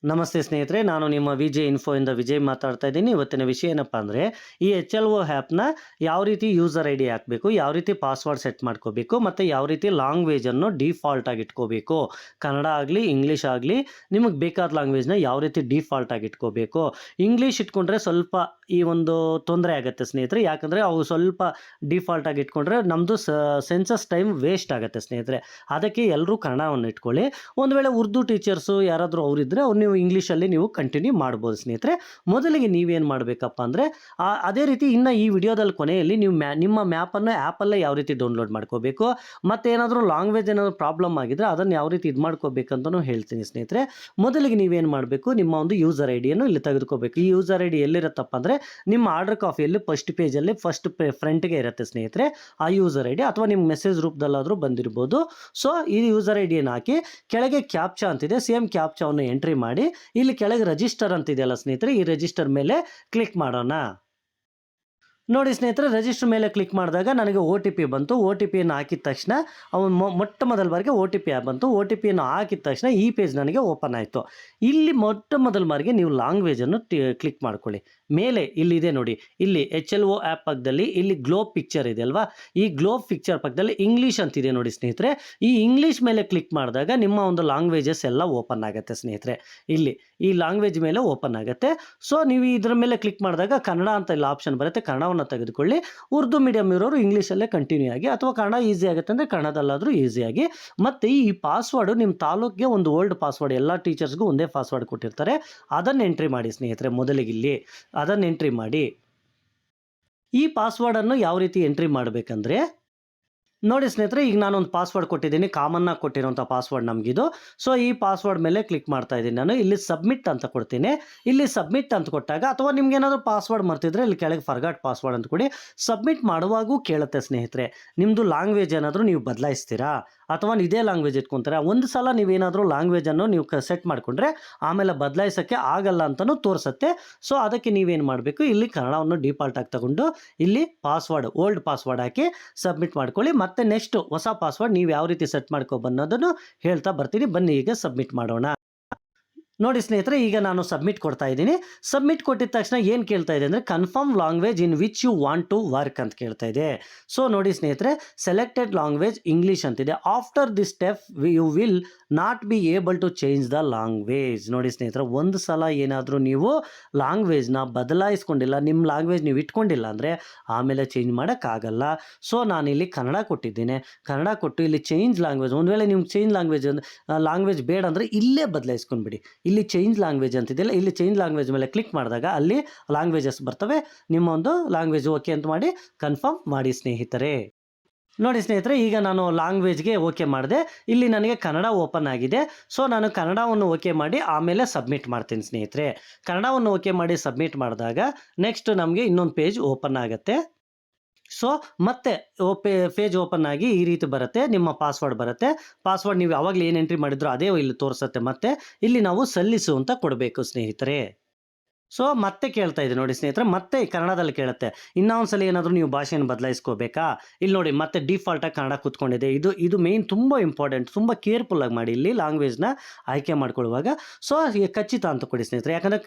ನಮಸ್ತೆ ಸ್ನೇಹಿತರೆ, ನಾನು ನಿಮ್ಮ ವಿಜಯ್ ಇನ್ಫೋ ಇಂದ ವಿಜಯ್ ಮಾತಾಡ್ತಾ ಇದ್ದೀನಿ. ಇವತ್ತಿನ ವಿಷಯ ಏನಪ್ಪ ಅಂದರೆ, ಈ ಎಚ್ ಎಲ್ ಒ ಆ್ಯಪ್ನ ಯಾವ ರೀತಿ ಯೂಸರ್ ಐ ಡಿ ಹಾಕಬೇಕು, ಯಾವ ರೀತಿ ಪಾಸ್ವರ್ಡ್ ಸೆಟ್ ಮಾಡ್ಕೋಬೇಕು, ಮತ್ತು ಯಾವ ರೀತಿ ಲ್ಯಾಂಗ್ವೇಜನ್ನು ಡಿಫಾಲ್ಟಾಗಿ ಇಟ್ಕೋಬೇಕು. ಕನ್ನಡ ಆಗಲಿ ಇಂಗ್ಲೀಷ್ ಆಗಲಿ ನಿಮಗೆ ಬೇಕಾದ ಲ್ಯಾಂಗ್ವೇಜ್ನ ಯಾವ ರೀತಿ ಡಿಫಾಲ್ಟಾಗಿ ಇಟ್ಕೋಬೇಕು. ಇಂಗ್ಲೀಷ್ ಇಟ್ಕೊಂಡ್ರೆ ಸ್ವಲ್ಪ ಈ ಒಂದು ತೊಂದರೆ ಆಗುತ್ತೆ ಸ್ನೇಹಿತರೆ, ಯಾಕಂದರೆ ಅವು ಸ್ವಲ್ಪ ಡಿಫಾಲ್ಟಾಗಿ ಇಟ್ಕೊಂಡ್ರೆ ನಮ್ಮದು ಸೆನ್ಸಸ್ ಟೈಮ್ ವೇಸ್ಟ್ ಆಗುತ್ತೆ ಸ್ನೇಹಿತರೆ. ಅದಕ್ಕೆ ಎಲ್ಲರೂ ಕನ್ನಡವನ್ನು ಇಟ್ಕೊಳ್ಳಿ. ಒಂದು ವೇಳೆ ಉರ್ದು ಟೀಚರ್ಸು ಯಾರಾದರೂ ಅವರಿದ್ದರೆ ಅವ್ರು ನೀವು ಇಂಗ್ಲೀಷಲ್ಲಿ ನೀವು ಕಂಟಿನ್ಯೂ ಮಾಡ್ಬೋದು ಸ್ನೇಹಿತರೆ. ಮೊದಲಿಗೆ ನೀವೇನು ಮಾಡಬೇಕಪ್ಪ ಅಂದರೆ, ಅದೇ ರೀತಿ ಇನ್ನು ಈ ವಿಡಿಯೋದಲ್ಲಿ ಕೊನೆಯಲ್ಲಿ ನೀವು ನಿಮ್ಮ ಮ್ಯಾಪನ್ನು ಆ್ಯಪಲ್ಲೇ ಯಾವ ರೀತಿ ಡೌನ್ಲೋಡ್ ಮಾಡ್ಕೋಬೇಕು, ಮತ್ತು ಏನಾದರೂ ಲ್ಯಾಂಗ್ವೇಜ್ ಏನಾದರೂ ಪ್ರಾಬ್ಲಮ್ ಆಗಿದ್ದರೆ ಅದನ್ನು ಯಾವ ರೀತಿ ಇದು ಮಾಡ್ಕೋಬೇಕಂತಲೂ ಹೇಳ್ತೀನಿ ಸ್ನೇಹಿತರೆ. ಮೊದಲಿಗೆ ನೀವೇನು ಮಾಡಬೇಕು, ನಿಮ್ಮ ಒಂದು ಯೂಸರ್ ಐ ಡಿಯನ್ನು ಇಲ್ಲಿ ತೆಗೆದುಕೋಬೇಕು. ಈ ಯೂಸರ್ ಐ ಡಿ ಎಲ್ಲಿರುತ್ತಪ್ಪ ಅಂದರೆ, ನಿಮ್ಮ ಆರ್ಡರ್ ಕಾಫಿಯಲ್ಲಿ ಫಸ್ಟ್ ಪೇಜಲ್ಲಿ ಫ್ರಂಟ್ಗೆ ಇರುತ್ತೆ ಸ್ನೇಹಿತರೆ ಆ ಯೂಸರ್ ಐ ಡಿ, ಅಥವಾ ನಿಮ್ಮ ಮೆಸೇಜ್ ರೂಪದಲ್ಲಾದರೂ ಬಂದಿರ್ಬೋದು. ಸೊ ಈ ಯೂಸರ್ ಐ ಡಿಯನ್ನು ಹಾಕಿ ಕೆಳಗೆ ಕ್ಯಾಪ್ಚಾ ಅಂತಿದೆ, ಸೇಮ್ ಕ್ಯಾಪ್ಚಾವನ್ನು ಎಂಟ್ರಿ ಮಾಡಿ ಇಲ್ಲಿ ಕೆಳಗೆ ರಿಜಿಸ್ಟರ್ ಅಂತಿದೆಯಲ್ಲ ಸ್ನೇಹಿತರೆ, ಈ ರಿಜಿಸ್ಟರ್ ಮೇಲೆ ಕ್ಲಿಕ್ ಮಾಡೋಣ. ನೋಡಿ ಸ್ನೇಹಿತರೆ, ರಿಜಿಸ್ಟರ್ ಮೇಲೆ ಕ್ಲಿಕ್ ಮಾಡಿದಾಗ ನನಗೆ ಒ ಟಿ ಪಿ ಬಂತು. ಒ ಟಿ ಪಿಯನ್ನು ಹಾಕಿದ ತಕ್ಷಣ ಮೊಟ್ಟ ಮೊದಲ ಬಾರಿಗೆ ಒ ಟಿ ಪಿ ಬಂತು. ಒ ಟಿ ಪಿಯನ್ನು ಹಾಕಿದ ತಕ್ಷಣ ಈ ಪೇಜ್ ನನಗೆ ಓಪನ್ ಆಯಿತು. ಇಲ್ಲಿ ಮೊಟ್ಟ ಮೊದಲ ಬಾರಿಗೆ ನೀವು ಲ್ಯಾಂಗ್ವೇಜನ್ನು ಕ್ಲಿಕ್ ಮಾಡ್ಕೊಳ್ಳಿ. ಮೇಲೆ ಇಲ್ಲಿದೆ ನೋಡಿ, ಇಲ್ಲಿ ಎಚ್ ಎಲ್ ಒ ಆ್ಯಪ್ ಪಕ್ಕದಲ್ಲಿ ಇಲ್ಲಿ ಗ್ಲೋಬ್ ಪಿಕ್ಚರ್ ಇದೆ ಅಲ್ವಾ, ಈ ಗ್ಲೋಬ್ ಪಿಕ್ಚರ್ ಪಕ್ಕದಲ್ಲಿ ಇಂಗ್ಲೀಷ್ ಅಂತಿದೆ ನೋಡಿ ಸ್ನೇಹಿತರೆ. ಈ ಇಂಗ್ಲೀಷ್ ಮೇಲೆ ಕ್ಲಿಕ್ ಮಾಡಿದಾಗ ನಿಮ್ಮ ಒಂದು ಲ್ಯಾಂಗ್ವೇಜಸ್ ಎಲ್ಲ ಓಪನ್ ಆಗುತ್ತೆ ಸ್ನೇಹಿತರೆ. ಇಲ್ಲಿ ಈ ಲ್ಯಾಂಗ್ವೇಜ್ ಮೇಲೆ ಓಪನ್ ಆಗುತ್ತೆ. ಸೊ ನೀವು ಇದರ ಮೇಲೆ ಕ್ಲಿಕ್ ಮಾಡಿದಾಗ ಕನ್ನಡ ಅಂತ ಇಲ್ಲ ಆಪ್ಷನ್ ಬರುತ್ತೆ, ಕನ್ನಡವನ್ನು ತೆಗೆದುಕೊಳ್ಳಿ. ಉರ್ದು ಮೀಡಿಯಂ ಇರೋರು ಇಂಗ್ಲೀಷಲ್ಲೇ ಕಂಟಿನ್ಯೂ ಆಗಿ, ಅಥವಾ ಕನ್ನಡ ಈಸಿ ಆಗುತ್ತೆ ಅಂದರೆ ಕನ್ನಡದಲ್ಲಾದರೂ ಈಸಿಯಾಗಿ. ಮತ್ತು ಈ ಪಾಸ್ವರ್ಡು ನಿಮ್ಮ ತಾಲೂಕಿಗೆ ಒಂದು ಓಲ್ಡ್ ಪಾಸ್ವರ್ಡ್, ಎಲ್ಲ ಟೀಚರ್ಸ್ಗೂ ಒಂದೇ ಪಾಸ್ವರ್ಡ್ ಕೊಟ್ಟಿರ್ತಾರೆ, ಅದನ್ನು ಎಂಟ್ರಿ ಮಾಡಿ ಸ್ನೇಹಿತರೆ. ಮೊದಲಿಗೆ ಇಲ್ಲಿ ಅದನ್ನು ಎಂಟ್ರಿ ಮಾಡಿ. ಈ ಪಾಸ್ವರ್ಡನ್ನು ಯಾವ ರೀತಿ ಎಂಟ್ರಿ ಮಾಡಬೇಕಂದ್ರೆ, ನೋಡಿ ಸ್ನೇಹಿತರೆ, ಈಗ ನಾನೊಂದು ಪಾಸ್ವರ್ಡ್ ಕೊಟ್ಟಿದ್ದೀನಿ, ಕಾಮನ್ನಾಗಿ ಕೊಟ್ಟಿರೋಂಥ ಪಾಸ್ವರ್ಡ್ ನಮಗಿದು. ಸೊ ಈ ಪಾಸ್ವರ್ಡ್ ಮೇಲೆ ಕ್ಲಿಕ್ ಮಾಡ್ತಾ ಇದ್ದೀನಿ ನಾನು. ಇಲ್ಲಿ ಸಬ್ಮಿಟ್ ಅಂತ ಕೊಡ್ತೀನಿ. ಇಲ್ಲಿ ಸಬ್ಮಿಟ್ ಅಂತ ಕೊಟ್ಟಾಗ, ಅಥವಾ ನಿಮ್ಗೆ ಏನಾದರೂ ಪಾಸ್ವರ್ಡ್ ಮರ್ತಿದ್ರೆ ಇಲ್ಲಿ ಕೆಳಗೆ ಫರ್ಗಾಟ್ ಪಾಸ್ವರ್ಡ್ ಅಂತ ಕೊಡಿ. ಸಬ್ಮಿಟ್ ಮಾಡುವಾಗೂ ಕೇಳುತ್ತೆ ಸ್ನೇಹಿತರೆ, ನಿಮ್ಮದು ಲ್ಯಾಂಗ್ವೇಜ್ ಏನಾದರೂ ನೀವು ಬದಲಾಯಿಸ್ತೀರಾ ಅಥವಾ ಇದೇ ಲ್ಯಾಂಗ್ವೇಜ್ ಇಟ್ಕೊತೀರಾ. ಒಂದು ಸಲ ನೀವೇನಾದರೂ ಲ್ಯಾಂಗ್ವೇಜನ್ನು ನೀವು ಸೆಟ್ ಮಾಡಿಕೊಂಡ್ರೆ ಆಮೇಲೆ ಬದಲಾಯಿಸೋಕ್ಕೆ ಆಗಲ್ಲ ಅಂತಲೂ ತೋರಿಸುತ್ತೆ. ಸೊ ಅದಕ್ಕೆ ನೀವೇನು ಮಾಡಬೇಕು, ಇಲ್ಲಿ ಕನ್ನಡವನ್ನು ಡಿಫಾಲ್ಟಾಗಿ ತಗೊಂಡು ಇಲ್ಲಿ ಪಾಸ್ವರ್ಡ್ ಓಲ್ಡ್ ಪಾಸ್ವರ್ಡ್ ಹಾಕಿ ಸಬ್ಮಿಟ್ ಮಾಡ್ಕೊಳ್ಳಿ. ಮತ್ತು ನೆಕ್ಸ್ಟ್ ಹೊಸ ಪಾಸ್ವರ್ಡ್ ನೀವು ಯಾವ ರೀತಿ ಸೆಟ್ ಮಾಡ್ಕೊಬನ್ನೋದನ್ನು ಹೇಳ್ತಾ ಬರ್ತೀನಿ. ಬನ್ನಿ ಈಗ ಸಬ್ಮಿಟ್ ಮಾಡೋಣ. ನೋಡಿ ಸ್ನೇಹಿತರೆ, ಈಗ ನಾನು ಸಬ್ಮಿಟ್ ಕೊಡ್ತಾ ಇದ್ದೀನಿ. ಸಬ್ಮಿಟ್ ಕೊಟ್ಟಿದ ತಕ್ಷಣ ಏನು ಕೇಳ್ತಾ ಇದೆ ಅಂದರೆ, confirm language in which you want to work ಅಂತ ಕೇಳ್ತಾ ಇದೆ. ಸೊ ನೋಡಿ ಸ್ನೇಹಿತರೆ, ಸೆಲೆಕ್ಟೆಡ್ ಲ್ಯಾಂಗ್ವೇಜ್ ಇಂಗ್ಲೀಷ್ ಅಂತಿದೆ. After this step you will not be able to change the language. ನೋಡಿ ಸ್ನೇಹಿತರೆ, ಒಂದು ಸಲ ಏನಾದರೂ ನೀವು ಲ್ಯಾಂಗ್ವೇಜ್ನ ಬದಲಾಯಿಸ್ಕೊಂಡಿಲ್ಲ, ನಿಮ್ಮ ಲ್ಯಾಂಗ್ವೇಜ್ ನೀವು ಇಟ್ಕೊಂಡಿಲ್ಲ ಅಂದರೆ ಆಮೇಲೆ ಚೇಂಜ್ ಮಾಡೋಕ್ಕಾಗಲ್ಲ. ಸೊ ನಾನಿಲ್ಲಿ ಕನ್ನಡ ಕೊಟ್ಟಿದ್ದೇನೆ. ಕನ್ನಡ ಕೊಟ್ಟು ಇಲ್ಲಿ ಚೇಂಜ್ ಲ್ಯಾಂಗ್ವೇಜ್, ಒಂದು ವೇಳೆ ನಿಮ್ಗೆ ಚೇಂಜ್ ಲ್ಯಾಂಗ್ವೇಜ್ ಬೇಡ ಅಂದರೆ ಇಲ್ಲೇ ಬದಲಾಯಿಸ್ಕೊಂಡ್ಬಿಡಿ. ಇಲ್ಲಿ ಚೇಂಜ್ ಲ್ಯಾಂಗ್ವೇಜ್ ಅಂತಿದೆಯಲ್ಲ, ಇಲ್ಲಿ ಚೇಂಜ್ ಲ್ಯಾಂಗ್ವೇಜ್ ಮೇಲೆ ಕ್ಲಿಕ್ ಮಾಡಿದಾಗ ಅಲ್ಲಿ ಲ್ಯಾಂಗ್ವೇಜಸ್ ಬರ್ತವೆ. ನಿಮ್ಮ ಒಂದು ಲ್ಯಾಂಗ್ವೇಜ್ ಓಕೆ ಅಂತ ಮಾಡಿ ಕನ್ಫರ್ಮ್ ಮಾಡಿ ಸ್ನೇಹಿತರೆ. ನೋಡಿ ಸ್ನೇಹಿತರೆ, ಈಗ ನಾನು ಲ್ಯಾಂಗ್ವೇಜ್ಗೆ ಓಕೆ ಮಾಡಿದೆ. ಇಲ್ಲಿ ನನಗೆ ಕನ್ನಡ ಓಪನ್ ಆಗಿದೆ. ಸೊ ನಾನು ಕನ್ನಡವನ್ನು ಓಕೆ ಮಾಡಿ ಆಮೇಲೆ ಸಬ್ಮಿಟ್ ಮಾಡ್ತೀನಿ ಸ್ನೇಹಿತರೆ. ಕನ್ನಡವನ್ನು ಓಕೆ ಮಾಡಿ ಸಬ್ಮಿಟ್ ಮಾಡಿದಾಗ ನೆಕ್ಸ್ಟ್ ನಮಗೆ ಇನ್ನೊಂದು ಪೇಜ್ ಓಪನ್ ಆಗುತ್ತೆ. ಸೊ ಮತ್ತೆ ಪೇಜ್ ಓಪನ್ ಆಗಿ ಈ ರೀತಿ ಬರುತ್ತೆ, ನಿಮ್ಮ ಪಾಸ್ವರ್ಡ್ ಬರುತ್ತೆ. ಪಾಸ್ವರ್ಡ್ ನೀವು ಯಾವಾಗಲೂ ಏನು ಎಂಟ್ರಿ ಮಾಡಿದ್ರು ಅದೇ ಇಲ್ಲಿ ತೋರಿಸುತ್ತೆ. ಮತ್ತೆ ಇಲ್ಲಿ ನಾವು ಸಲ್ಲಿಸು ಅಂತ ಕೊಡಬೇಕು ಸ್ನೇಹಿತರೆ. ಸೊ ಮತ್ತೆ ಕೇಳ್ತಾ ಇದೆ ನೋಡಿ ಸ್ನೇಹಿತರೆ, ಮತ್ತೆ ಕನ್ನಡದಲ್ಲಿ ಕೇಳುತ್ತೆ. ಇನ್ನೊಂದ್ಸಲ ಏನಾದರೂ ನೀವು ಭಾಷೆಯನ್ನು ಬದಲಾಯಿಸ್ಕೋಬೇಕಾ, ಇಲ್ಲಿ ನೋಡಿ ಮತ್ತೆ ಡಿಫಾಲ್ಟಾಗಿ ಕನ್ನಡ ಕೂತ್ಕೊಂಡಿದೆ. ಇದು ಮೇಯ್ನ್ ತುಂಬ ಇಂಪಾರ್ಟೆಂಟ್, ತುಂಬ ಕೇರ್ಫುಲ್ಲಾಗಿ ಮಾಡಿ ಇಲ್ಲಿ ಲ್ಯಾಂಗ್ವೇಜ್ನ ಆಯ್ಕೆ ಮಾಡ್ಕೊಳ್ಳುವಾಗ. ಸೊ ಖಚಿತ ಅಂತ ಕೊಡಿ ಸ್ನೇಹಿತರೆ, ಯಾಕಂದರೆ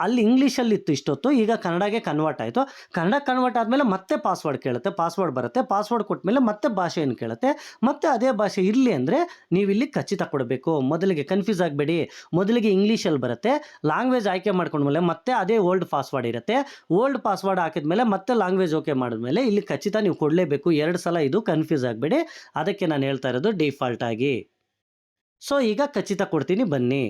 ಅಲ್ಲಿ ಇಂಗ್ಲೀಷಲ್ಲಿ ಇತ್ತು ಇಷ್ಟೊತ್ತು, ಈಗ ಕನ್ನಡಗೆ ಕನ್ವರ್ಟ್ ಆಯಿತು. ಕನ್ನಡ ಕನ್ವರ್ಟ್ ಆದಮೇಲೆ ಮತ್ತೆ ಪಾಸ್ವರ್ಡ್ ಕೇಳುತ್ತೆ, ಪಾಸ್ವರ್ಡ್ ಬರುತ್ತೆ. ಪಾಸ್ವರ್ಡ್ ಕೊಟ್ಟಮೇಲೆ ಮತ್ತೆ ಭಾಷೆಯನ್ನು ಕೇಳುತ್ತೆ. ಮತ್ತೆ ಅದೇ ಭಾಷೆ ಇರಲಿ ಅಂದರೆ ನೀವಿಲ್ಲಿ ಖಚಿತ ಕೊಡಬೇಕು. ಮೊದಲಿಗೆ ಕನ್ಫ್ಯೂಸ್ ಆಗಬೇಡಿ, ಮೊದಲಿಗೆ ಇಂಗ್ಲೀಷಲ್ಲಿ ಬರುತ್ತೆ, ಲ್ಯಾಂಗ್ವೇಜ್ ಆಯ್ಕೆ ಮಾಡ್ಕೊಂಡ್ಮೇಲೆ ಮತ್ತೆ ಅದೇ ಓಲ್ಡ್ ಪಾಸ್ವರ್ಡ್ ಇರುತ್ತೆ. ಓಲ್ಡ್ ಪಾಸ್ವರ್ಡ್ ಹಾಕಿದ್ಮೇಲೆ ಮತ್ತೆ ಲ್ಯಾಂಗ್ವೇಜ್ ಓಕೆ ಮಾಡಿದ್ಮೇಲೆ ಇಲ್ಲಿ ಖಚಿತ ನೀವು ಕೊಡಲೇಬೇಕು. 2 ಸಲ ಇದು ಕನ್ಫ್ಯೂಸ್ ಆಗಬೇಡಿ, ಅದಕ್ಕೆ ನಾನು ಹೇಳ್ತಾ ಇರೋದು ಡಿಫಾಲ್ಟ್ ಆಗಿ. ಸೊ ಈಗ ಖಚಿತ ಕೊಡ್ತೀನಿ ಬನ್ನಿ.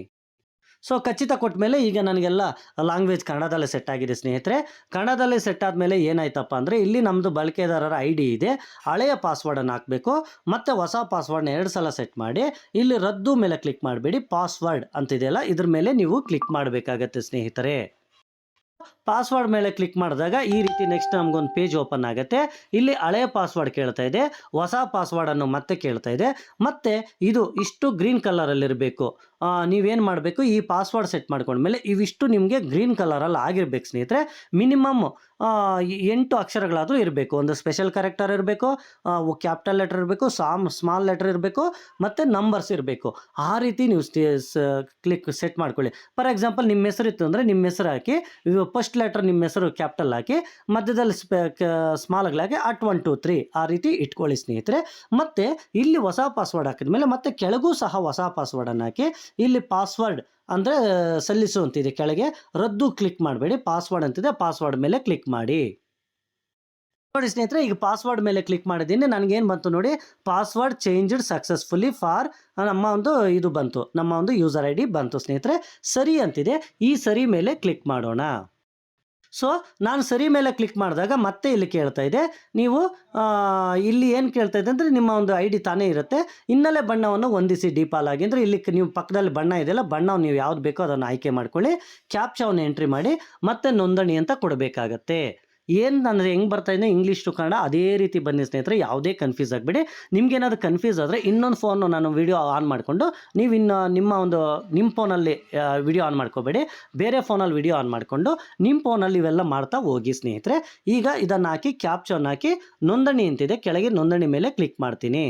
ಸೊ ಖಚಿತ ಕೊಟ್ಟ ಮೇಲೆ ಈಗ ನನಗೆಲ್ಲ ಲ್ಯಾಂಗ್ವೇಜ್ ಕನ್ನಡದಲ್ಲೇ ಸೆಟ್ ಆಗಿದೆ ಸ್ನೇಹಿತರೆ. ಕನ್ನಡದಲ್ಲೇ ಸೆಟ್ ಆದಮೇಲೆ ಏನಾಯ್ತಪ್ಪ ಅಂದರೆ, ಇಲ್ಲಿ ನಮ್ಮದು ಬಳಕೆದಾರರ ಐ ಡಿ ಇದೆ, ಹಳೆಯ ಪಾಸ್ವರ್ಡನ್ನು ಹಾಕಬೇಕು. ಮತ್ತು ಹೊಸ ಪಾಸ್ವರ್ಡ್ನ 2 ಸಲ ಸೆಟ್ ಮಾಡಿ ಇಲ್ಲಿ ರದ್ದು ಮೇಲೆ ಕ್ಲಿಕ್ ಮಾಡಬೇಡಿ, ಪಾಸ್ವರ್ಡ್ ಅಂತಿದೆಯಲ್ಲ ಇದ್ರ ಮೇಲೆ ನೀವು ಕ್ಲಿಕ್ ಮಾಡಬೇಕಾಗತ್ತೆ ಸ್ನೇಹಿತರೆ. ಪಾಸ್ವರ್ಡ್ ಮೇಲೆ ಕ್ಲಿಕ್ ಮಾಡಿದಾಗ ಈ ರೀತಿ ನೆಕ್ಸ್ಟ್ ನಮಗೊಂದು ಪೇಜ್ ಓಪನ್ ಆಗುತ್ತೆ. ಇಲ್ಲಿ ಹಳೆಯ ಪಾಸ್ವರ್ಡ್ ಕೇಳ್ತಾ ಇದೆ, ಹೊಸ ಪಾಸ್ವರ್ಡನ್ನು ಮತ್ತೆ ಕೇಳ್ತಾ ಇದೆ. ಮತ್ತು ಇದು ಇಷ್ಟು ಗ್ರೀನ್ ಕಲರಲ್ಲಿರಬೇಕು. ನೀವೇನು ಮಾಡಬೇಕು, ಈ ಪಾಸ್ವರ್ಡ್ ಸೆಟ್ ಮಾಡ್ಕೊಂಡ್ಮೇಲೆ ಇವಿಷ್ಟು ನಿಮಗೆ ಗ್ರೀನ್ ಕಲರಲ್ಲಿ ಆಗಿರ್ಬೇಕು ಸ್ನೇಹಿತರೆ. ಮಿನಿಮಮ್ 8 ಅಕ್ಷರಗಳಾದರೂ ಇರಬೇಕು. ಒಂದು ಸ್ಪೆಷಲ್ ಕ್ಯಾರೆಕ್ಟರ್ ಇರಬೇಕು, ಕ್ಯಾಪಿಟಲ್ ಲೆಟರ್ ಇರಬೇಕು, ಸ್ಮಾಲ್ ಲೆಟರ್ ಇರಬೇಕು, ಮತ್ತು ನಂಬರ್ಸ್ ಇರಬೇಕು. ಆ ರೀತಿ ನೀವು ಸೆಟ್ ಮಾಡ್ಕೊಳ್ಳಿ. ಫಾರ್ ಎಕ್ಸಾಂಪಲ್ ನಿಮ್ಮ ಹೆಸರು ಇತ್ತು ಅಂದರೆ ನಿಮ್ಮ ಹೆಸರು ಹಾಕಿ, ಫಸ್ಟ್ ಲೆಟರ್ ನಿಮ್ಮ ಹೆಸರು ಕ್ಯಾಪಿಟಲ್ ಹಾಕಿ, ಮಧ್ಯದಲ್ಲಿ ಸ್ಮಾಲ್ಗಳಾಗಿ @ 1 2 3 ಆ ರೀತಿ ಇಟ್ಕೊಳ್ಳಿ ಸ್ನೇಹಿತರೆ. ಮತ್ತು ಇಲ್ಲಿ ಹೊಸ ಪಾಸ್ವರ್ಡ್ ಹಾಕಿದ್ಮೇಲೆ ಮತ್ತೆ ಕೆಳಗೂ ಸಹ ಹೊಸ ಪಾಸ್ವರ್ಡನ್ನು ಹಾಕಿ, ಇಲ್ಲಿ ಪಾಸ್ವರ್ಡ್ ಅಂದರೆ ಸಲ್ಲಿಸು ಅಂತಿದೆ, ಕೆಳಗೆ ರದ್ದು ಕ್ಲಿಕ್ ಮಾಡಬೇಡಿ, ಪಾಸ್ವರ್ಡ್ ಅಂತಿದೆ, ಪಾಸ್ವರ್ಡ್ ಮೇಲೆ ಕ್ಲಿಕ್ ಮಾಡಿ. ನೋಡಿ ಸ್ನೇಹಿತರೆ, ಈಗ ಪಾಸ್ವರ್ಡ್ ಮೇಲೆ ಕ್ಲಿಕ್ ಮಾಡಿದ್ದೀನಿ. ನನಗೇನು ಬಂತು ನೋಡಿ, ಪಾಸ್ವರ್ಡ್ ಚೇಂಜ್ಡ್ ಸಕ್ಸಸ್ಫುಲಿ ಫಾರ್ ನಮ್ಮ ಒಂದು ಇದು ಬಂತು, ನಮ್ಮ ಒಂದು ಯೂಸರ್ ID ಬಂತು ಸ್ನೇಹಿತರೆ. ಸರಿ ಅಂತಿದೆ, ಈ ಸರಿ ಮೇಲೆ ಕ್ಲಿಕ್ ಮಾಡೋಣ. ಸೊ ನಾನು ಸರಿ ಮೇಲೆ ಕ್ಲಿಕ್ ಮಾಡಿದಾಗ ಮತ್ತೆ ಇಲ್ಲಿ ಕೇಳ್ತಾ ಇದೆ, ನೀವು ಇಲ್ಲಿ ಏನು ಕೇಳ್ತಾ ಇದೆ ಅಂದರೆ ನಿಮ್ಮ ಒಂದು ID ತಾನೇ ಇರುತ್ತೆ. ಹಿನ್ನೆಲೆ ಬಣ್ಣವನ್ನು ಹೊಂದಿಸಿ ಡೀಪಾಲ್ ಆಗಿ, ಅಂದರೆ ಇಲ್ಲಿ ನೀವು ಪಕ್ಕದಲ್ಲಿ ಬಣ್ಣ ಇದೆಯಲ್ಲ, ಬಣ್ಣ ನೀವು ಯಾವ್ದು ಬೇಕೋ ಅದನ್ನು ಆಯ್ಕೆ ಮಾಡ್ಕೊಳ್ಳಿ. ಕ್ಯಾಪ್ಚಾವನ್ನು ಎಂಟ್ರಿ ಮಾಡಿ ಮತ್ತೆ ನೋಂದಣಿ ಅಂತ ಕೊಡಬೇಕಾಗತ್ತೆ. ಏನು ಅಂದರೆ ಹೆಂಗೆ ಬರ್ತಾ ಇದೆ ಇಂಗ್ಲೀಷ್ ಟು ಕನ್ನಡ ಅದೇ ರೀತಿ ಬನ್ನಿ ಸ್ನೇಹಿತರೆ, ಯಾವುದೇ ಕನ್ಫ್ಯೂಸ್ ಆಗಬೇಡಿ. ನಿಮ್ಗೇನಾದ್ರು ಕನ್ಫ್ಯೂಸ್ ಆದರೆ ಇನ್ನೊಂದು ಫೋನು ನಾನು ವಿಡಿಯೋ ಆನ್ ಮಾಡಿಕೊಂಡು ನೀವು ನಿಮ್ಮ ಫೋನಲ್ಲಿ ವಿಡಿಯೋ ಆನ್ ಮಾಡ್ಕೋಬೇಡಿ, ಬೇರೆ ಫೋನಲ್ಲಿ ವಿಡಿಯೋ ಆನ್ ಮಾಡಿಕೊಂಡು ನಿಮ್ಮ ಫೋನಲ್ಲಿ ಇವೆಲ್ಲ ಮಾಡ್ತಾ ಹೋಗಿ ಸ್ನೇಹಿತರೆ. ಈಗ ಇದನ್ನು ಹಾಕಿ ಕ್ಯಾಪ್ಚಾವನ್ನು ಹಾಕಿ ನೋಂದಣಿ ಅಂತಿದೆ, ಕೆಳಗೆ ನೋಂದಣಿ ಮೇಲೆ ಕ್ಲಿಕ್ ಮಾಡ್ತೀನಿ.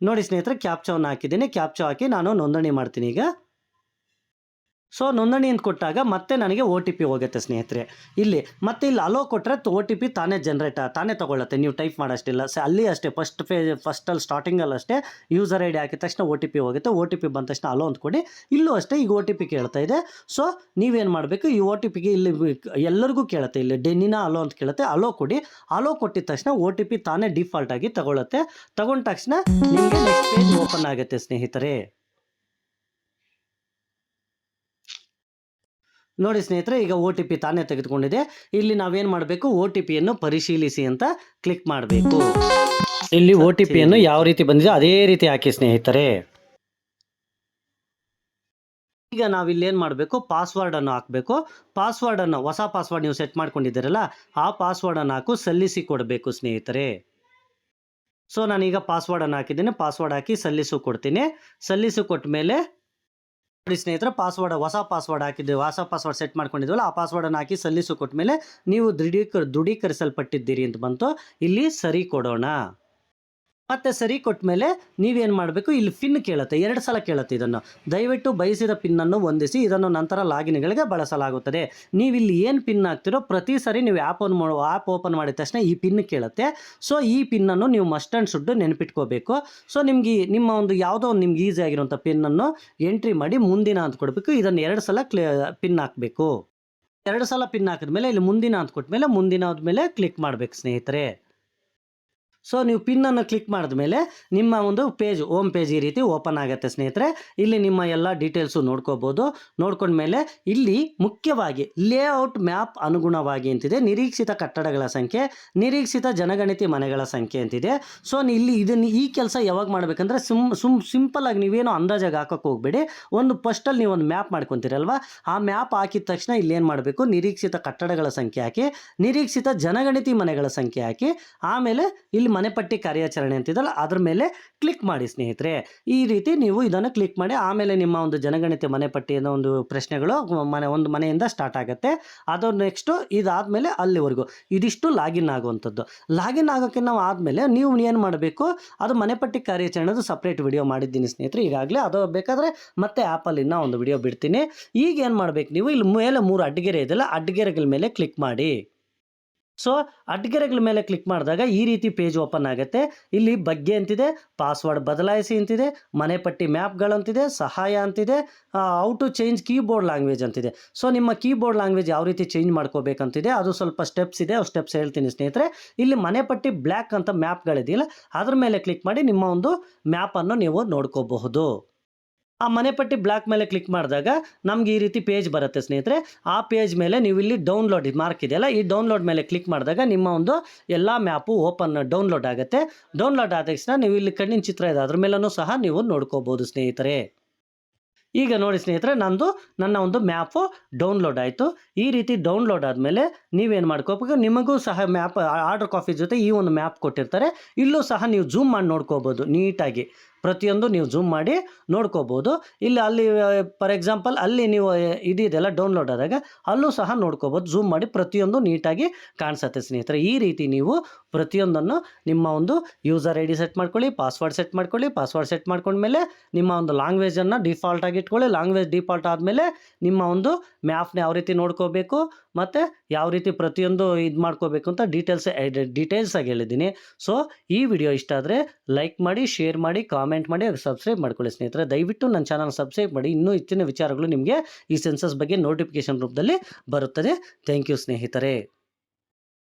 ನೋಡಿ ಸ್ನೇಹಿತರೆ, ಕ್ಯಾಪ್ಚಾವನ್ನು ಹಾಕಿದ್ದೀನಿ. ಕ್ಯಾಪ್ಚಾ ಹಾಕಿ ನಾನು ನೋಂದಣಿ ಮಾಡ್ತೀನಿ ಈಗ. ಸೊ ನೋಂದಣಿ ಅಂತ ಕೊಟ್ಟಾಗ ಮತ್ತೆ ನನಗೆ OTP ಹೋಗುತ್ತೆ ಸ್ನೇಹಿತರೆ. ಇಲ್ಲಿ ಅಲೋ ಕೊಟ್ಟರೆ OTP ತಾನೇ ತಾನೇ ತೊಗೊಳುತ್ತೆ, ನೀವು ಟೈಪ್ ಮಾಡೋಷ್ಟಿಲ್ಲ. ಅಲ್ಲಿ ಅಷ್ಟೇ ಫಸ್ಟಲ್ಲಿ ಸ್ಟಾರ್ಟಿಂಗಲ್ಲಿ ಅಷ್ಟೇ ಯೂಸರ್ ID ಹಾಕಿದ ತಕ್ಷಣ OTP ಹೋಗುತ್ತೆ. OTP ಬಂದ ತಕ್ಷಣ ಅಲೋ ಅಂತ ಕೊಡಿ. ಇಲ್ಲೂ ಅಷ್ಟೇ ಈಗ OTP ಕೇಳ್ತಾ ಇದೆ. ಸೊ ನೀವೇನು ಮಾಡಬೇಕು, ಈ OTPಗೆ ಇಲ್ಲಿ ಎಲ್ಲರಿಗೂ ಕೇಳುತ್ತೆ, ಇಲ್ಲಿ ಡೆನ್ನಿನ ಅಲೋ ಅಂತ ಕೇಳುತ್ತೆ, ಅಲೋ ಕೊಡಿ. ಅಲೋ ಕೊಟ್ಟಿದ ತಕ್ಷಣ OTP ತಾನೇ ಡಿಫಾಲ್ಟಾಗಿ ತಗೊಳುತ್ತೆ. ತಗೊಂಡ ತಕ್ಷಣ ನಿಮಗೆ ನೆಕ್ಸ್ಟ್ ಪೇಜ್ ಓಪನ್ ಆಗುತ್ತೆ ಸ್ನೇಹಿತರೆ. ನೋಡಿ ಸ್ನೇಹಿತರೆ, ಈಗ OTP ತಾನೇ ತೆಗೆದುಕೊಂಡಿದೆ. ಇಲ್ಲಿ ನಾವೇನು ಮಾಡಬೇಕು, OTPಯನ್ನು ಪರಿಶೀಲಿಸಿ ಅಂತ ಕ್ಲಿಕ್ ಮಾಡಬೇಕು. ಇಲ್ಲಿ OTPಯನ್ನು ಯಾವ ರೀತಿ ಬಂದಿದೆ ಅದೇ ರೀತಿ ಹಾಕಿ ಸ್ನೇಹಿತರೆ. ಈಗ ನಾವಿಲ್ಲೇನು ಮಾಡಬೇಕು, ಪಾಸ್ವರ್ಡನ್ನು ಹಾಕಬೇಕು. ಪಾಸ್ವರ್ಡನ್ನು ಹೊಸ ಪಾಸ್ವರ್ಡ್ ನೀವು ಸೆಟ್ ಮಾಡ್ಕೊಂಡಿದ್ದೀರಲ್ಲ, ಆ ಪಾಸ್ವರ್ಡನ್ನು ಹಾಕು, ಸಲ್ಲಿಸಿ ಕೊಡಬೇಕು ಸ್ನೇಹಿತರೆ. ಸೊ ನಾನೀಗ ಪಾಸ್ವರ್ಡನ್ನು ಹಾಕಿದ್ದೀನಿ. ಪಾಸ್ವರ್ಡ್ ಹಾಕಿ ಸಲ್ಲಿಸು ಕೊಡ್ತೀನಿ. ಸಲ್ಲಿಸು ಕೊಟ್ಟ ಮೇಲೆ ನೋಡಿ ಸ್ನೇಹಿತರೆ, ಹೊಸ ಪಾಸ್ವರ್ಡ್ ಹಾಕಿದ್ದೇವೆ, ಹೊಸ ಪಾಸ್ವರ್ಡ್ ಸೆಟ್ ಮಾಡ್ಕೊಂಡಿದ್ವಲ್ಲ, ಆ ಪಾಸ್ವರ್ಡನ್ನು ಹಾಕಿ ಸಲ್ಲಿಸು ಕೊಟ್ಟ ಮೇಲೆ ನೀವು ದೃಢೀಕರಿಸಲ್ಪಟ್ಟಿದ್ದೀರಿ ಅಂತ ಬಂತು. ಇಲ್ಲಿ ಸರಿ ಕೊಡೋಣ. ಮತ್ತೆ ಸರಿ ಕೊಟ್ಟ ಮೇಲೆ ನೀವೇನು ಮಾಡಬೇಕು, ಇಲ್ಲಿ ಪಿನ್ ಕೇಳುತ್ತೆ, 2 ಸಲ ಕೇಳುತ್ತೆ. ಇದನ್ನು ದಯವಿಟ್ಟು ಬಯಸಿದ ಪಿನ್ನನ್ನು ಹೊಂದಿಸಿ, ಇದನ್ನು ನಂತರ ಲಾಗಿನ್ಗಳಿಗೆ ಬಳಸಲಾಗುತ್ತದೆ. ನೀವು ಇಲ್ಲಿ ಏನು ಪಿನ್ ಹಾಕ್ತಿರೋ ಪ್ರತಿ ಸರಿ ನೀವು ಆ್ಯಪ್ ಓಪನ್ ಮಾಡಿದ ತಕ್ಷಣ ಈ ಪಿನ್ ಕೇಳುತ್ತೆ. ಸೊ ಈ ಪಿನ್ನನ್ನು ನೀವು ಮಸ್ಟ್ ಆ್ಯಂಡ್ ಶುಡ್ ನೆನಪಿಟ್ಕೋಬೇಕು. ಸೊ ನಿಮ್ಮ ಒಂದು ಯಾವುದೋ ಒಂದು ನಿಮ್ಗೆ ಈಸಿ ಆಗಿರುವಂಥ ಪಿನ್ನನ್ನು ಎಂಟ್ರಿ ಮಾಡಿ ಮುಂದಿನ ಅಂತ ಕೊಡಬೇಕು. ಇದನ್ನು 2 ಸಲ ಪಿನ್ ಹಾಕಬೇಕು. 2 ಸಲ ಪಿನ್ ಹಾಕಿದ್ಮೇಲೆ ಇಲ್ಲಿ ಮುಂದಿನ ಅಂತ ಕೊಟ್ಟ ಮುಂದಿನ ಮೇಲೆ ಕ್ಲಿಕ್ ಮಾಡಬೇಕು ಸ್ನೇಹಿತರೆ. ಸೊ ನೀವು ಪಿನ್ನನ್ನು ಕ್ಲಿಕ್ ಮಾಡಿದ್ಮೇಲೆ ನಿಮ್ಮ ಒಂದು ಹೋಮ್ ಪೇಜ್ ಈ ರೀತಿ ಓಪನ್ ಆಗುತ್ತೆ ಸ್ನೇಹಿತರೆ. ಇಲ್ಲಿ ನಿಮ್ಮ ಎಲ್ಲ ಡೀಟೇಲ್ಸು ನೋಡ್ಕೋಬೋದು. ನೋಡ್ಕೊಂಡ್ಮೇಲೆ ಇಲ್ಲಿ ಮುಖ್ಯವಾಗಿ ಲೇಔಟ್ ಮ್ಯಾಪ್ ಅನುಗುಣವಾಗಿ ಅಂತಿದೆ, ನಿರೀಕ್ಷಿತ ಕಟ್ಟಡಗಳ ಸಂಖ್ಯೆ, ನಿರೀಕ್ಷಿತ ಜನಗಣತಿ ಮನೆಗಳ ಸಂಖ್ಯೆ ಅಂತಿದೆ. ಸೊ ಈ ಕೆಲಸ ಯಾವಾಗ ಮಾಡಬೇಕಂದ್ರೆ ಸಿಂಪಲ್ ಆಗಿ ನೀವೇನು ಅಂದಾಜಾಗಿ ಹಾಕೋಕ್ಕೆ ಹೋಗಬೇಡಿ. ಫಸ್ಟಲ್ಲಿ ನೀವು ಒಂದು ಮ್ಯಾಪ್ ಮಾಡ್ಕೊತೀರಲ್ವ, ಆ ಮ್ಯಾಪ್ ಹಾಕಿದ ತಕ್ಷಣ ಇಲ್ಲೇನು ಮಾಡಬೇಕು, ನಿರೀಕ್ಷಿತ ಕಟ್ಟಡಗಳ ಸಂಖ್ಯೆ ಹಾಕಿ, ನಿರೀಕ್ಷಿತ ಜನಗಣತಿ ಮನೆಗಳ ಸಂಖ್ಯೆ ಹಾಕಿ, ಆಮೇಲೆ ಇಲ್ಲಿ ಮನೆಪಟ್ಟಿ ಕಾರ್ಯಾಚರಣೆ ಅಂತಿದಲ್ಲ ಅದ್ರ ಮೇಲೆ ಕ್ಲಿಕ್ ಮಾಡಿ ಸ್ನೇಹಿತರೆ. ಈ ರೀತಿ ನೀವು ಇದನ್ನು ಕ್ಲಿಕ್ ಮಾಡಿ ಆಮೇಲೆ ನಿಮ್ಮ ಒಂದು ಜನಗಣತಿ ಮನೆಪಟ್ಟಿಯ ಒಂದು ಪ್ರಶ್ನೆಗಳು ಒಂದು ಮನೆಯಿಂದ ಸ್ಟಾರ್ಟ್ ಆಗುತ್ತೆ. ಅದು ನೆಕ್ಸ್ಟು ಇದಾದಮೇಲೆ ಅಲ್ಲಿವರೆಗೂ ಇದಿಷ್ಟು ಲಾಗಿನ್ ಆಗುವಂಥದ್ದು. ಲಾಗಿನ್ ಆಗೋಕ್ಕೆ ನಾವು ಆದಮೇಲೆ ನೀವು ಏನು ಮಾಡಬೇಕು, ಅದು ಮನೆಪಟ್ಟಿ ಕಾರ್ಯಾಚರಣೆದು ಸಪ್ರೇಟ್ ವಿಡಿಯೋ ಮಾಡಿದ್ದೀನಿ ಸ್ನೇಹಿತರೆ ಈಗಾಗಲೇ. ಅದು ಬೇಕಾದರೆ ಮತ್ತೆ ಆ್ಯಪಲ್ಲಿ ಇನ್ನೂ ಒಂದು ವಿಡಿಯೋ ಬಿಡ್ತೀನಿ. ಈಗ ಏನು ಮಾಡಬೇಕು, ನೀವು ಇಲ್ಲಿ ಮೇಲೆ 3 ಅಡ್ಡಗೆರೆ ಇದೆಯಲ್ಲ, ಅಡ್ಡಗೆರೆಗಳ ಮೇಲೆ ಕ್ಲಿಕ್ ಮಾಡಿ. ಸೊ ಅಡ್ಡಗೆರೆಗಳ ಮೇಲೆ ಕ್ಲಿಕ್ ಮಾಡಿದಾಗ ಈ ರೀತಿ ಪೇಜ್ ಓಪನ್ ಆಗುತ್ತೆ. ಇಲ್ಲಿ ಬಗ್ಗೆ ಅಂತಿದೆ, ಪಾಸ್ವರ್ಡ್ ಬದಲಾಯಿಸಿ ಅಂತಿದೆ, ಮನೆಪಟ್ಟಿ ಮ್ಯಾಪ್ಗಳಂತಿದೆ, ಸಹಾಯ ಅಂತಿದೆ, how to change keyboard language ಅಂತಿದೆ. ಸೊ ನಿಮ್ಮ ಕೀಬೋರ್ಡ್ ಲ್ಯಾಂಗ್ವೇಜ್ ಯಾವ ರೀತಿ ಚೇಂಜ್ ಮಾಡ್ಕೋಬೇಕಂತಿದೆ, ಅದು ಸ್ವಲ್ಪ ಸ್ಟೆಪ್ಸ್ ಇದೆ, ಆ ಸ್ಟೆಪ್ಸ್ ಹೇಳ್ತೀನಿ ಸ್ನೇಹಿತರೆ. ಇಲ್ಲಿ ಮನೆಪಟ್ಟಿ ಬ್ಲ್ಯಾಕ್ ಅಂತ ಮ್ಯಾಪ್ಗಳಿದೆಯಲ್ಲ ಅದ್ರ ಮೇಲೆ ಕ್ಲಿಕ್ ಮಾಡಿ ನಿಮ್ಮ ಒಂದು ಮ್ಯಾಪನ್ನು ನೀವು ನೋಡ್ಕೋಬಹುದು. ಆ ಮನೆಪಟ್ಟಿ ಬ್ಲ್ಯಾಕ್ ಮೇಲೆ ಕ್ಲಿಕ್ ಮಾಡಿದಾಗ ನಮ್ಗೆ ಈ ರೀತಿ ಪೇಜ್ ಬರುತ್ತೆ ಸ್ನೇಹಿತರೆ. ಆ ಪೇಜ್ ಮೇಲೆ ನೀವು ಇಲ್ಲಿ ಡೌನ್ಲೋಡ್ ಮಾರ್ಕ್ ಇದೆಯಲ್ಲ, ಈ ಡೌನ್ಲೋಡ್ ಮೇಲೆ ಕ್ಲಿಕ್ ಮಾಡಿದಾಗ ನಿಮ್ಮ ಒಂದು ಎಲ್ಲ ಮ್ಯಾಪು ಡೌನ್ಲೋಡ್ ಆಗುತ್ತೆ. ಡೌನ್ಲೋಡ್ ಆದ ತಕ್ಷಣ ನೀವು ಇಲ್ಲಿ ಕಣ್ಣಿನ ಚಿತ್ರ ಇದೆ ಅದ್ರ ಮೇಲೂ ಸಹ ನೀವು ನೋಡ್ಕೋಬೋದು ಸ್ನೇಹಿತರೆ. ಈಗ ನೋಡಿ ಸ್ನೇಹಿತರೆ, ನನ್ನ ಒಂದು ಮ್ಯಾಪು ಡೌನ್ಲೋಡ್ ಆಯಿತು. ಈ ರೀತಿ ಡೌನ್ಲೋಡ್ ಆದಮೇಲೆ ನೀವೇನು ಮಾಡ್ಕೋಬೇಕು, ನಿಮಗೂ ಸಹ ಮ್ಯಾಪ್ ಆರ್ಡರ್ ಕಾಫಿ ಜೊತೆ ಈ ಒಂದು ಮ್ಯಾಪ್ ಕೊಟ್ಟಿರ್ತಾರೆ. ಇಲ್ಲೂ ಸಹ ನೀವು ಝೂಮ್ ಮಾಡಿ ನೋಡ್ಕೋಬೋದು ನೀಟಾಗಿ. ಪ್ರತಿಯೊಂದು ನೀವು ಝೂಮ್ ಮಾಡಿ ನೋಡ್ಕೋಬೋದು. ಅಲ್ಲಿ ಫಾರ್ ಎಕ್ಸಾಂಪಲ್ ಅಲ್ಲಿ ನೀವು ಇದೆಯಲ್ಲ ಡೌನ್ಲೋಡ್ ಆದಾಗ ಅಲ್ಲೂ ಸಹ ನೋಡ್ಕೋಬೋದು. ಝೂಮ್ ಮಾಡಿ ಪ್ರತಿಯೊಂದು ನೀಟಾಗಿ ಕಾಣಿಸುತ್ತೆ ಸ್ನೇಹಿತರೆ. ಈ ರೀತಿ ನೀವು ಪ್ರತಿಯೊಂದನ್ನು ನಿಮ್ಮ ಒಂದು ಯೂಸರ್ ಐ ಡಿ ಸೆಟ್ ಮಾಡ್ಕೊಳ್ಳಿ, ಪಾಸ್ವರ್ಡ್ ಸೆಟ್ ಮಾಡ್ಕೊಳ್ಳಿ. ಪಾಸ್ವರ್ಡ್ ಸೆಟ್ ಮಾಡ್ಕೊಂಡ್ಮೇಲೆ ನಿಮ್ಮ ಒಂದು ಲ್ಯಾಂಗ್ವೇಜನ್ನು ಡಿಫಾಲ್ಟ್ ಆಗಿ ಇಟ್ಕೊಳ್ಳಿ. ಲ್ಯಾಂಗ್ವೇಜ್ ಡಿಫಾಲ್ಟ್ ಆದಮೇಲೆ ನಿಮ್ಮ ಒಂದು ಮ್ಯಾಪ್ನ ಯಾವ ರೀತಿ ನೋಡ್ಕೋಬೇಕು ಮತ್ತು ಯಾವ ರೀತಿ ಪ್ರತಿಯೊಂದು ಇದು ಮಾಡ್ಕೋಬೇಕು ಅಂತ ಡೀಟೇಲ್ಸ್ ಆಗಿ ಹೇಳಿದ್ದೀನಿ. ಸೊ ಈ ವಿಡಿಯೋ ಇಷ್ಟ ಆದರೆ ಲೈಕ್ ಮಾಡಿ, ಶೇರ್ ಮಾಡಿ, ಕಾಮೆಂಟ್ ಮಾಡಿ, ಸಬ್ಸ್ಕ್ರೈಬ್ ಮಾಡ್ಕೊಳ್ಳಿ ಸ್ನೇಹಿತರೆ. ದಯವಿಟ್ಟು ನನ್ನ ಚಾನಲ್ ಸಬ್ಸ್ಕ್ರೈಬ್ ಮಾಡಿ. ಇನ್ನೂ ಹೆಚ್ಚಿನ ವಿಚಾರಗಳು ನಿಮಗೆ ಈ ಸೆನ್ಸಸ್ ಬಗ್ಗೆ ನೋಟಿಫಿಕೇಶನ್ ರೂಪದಲ್ಲಿ ಬರುತ್ತದೆ. ಥ್ಯಾಂಕ್ ಯು ಸ್ನೇಹಿತರೆ.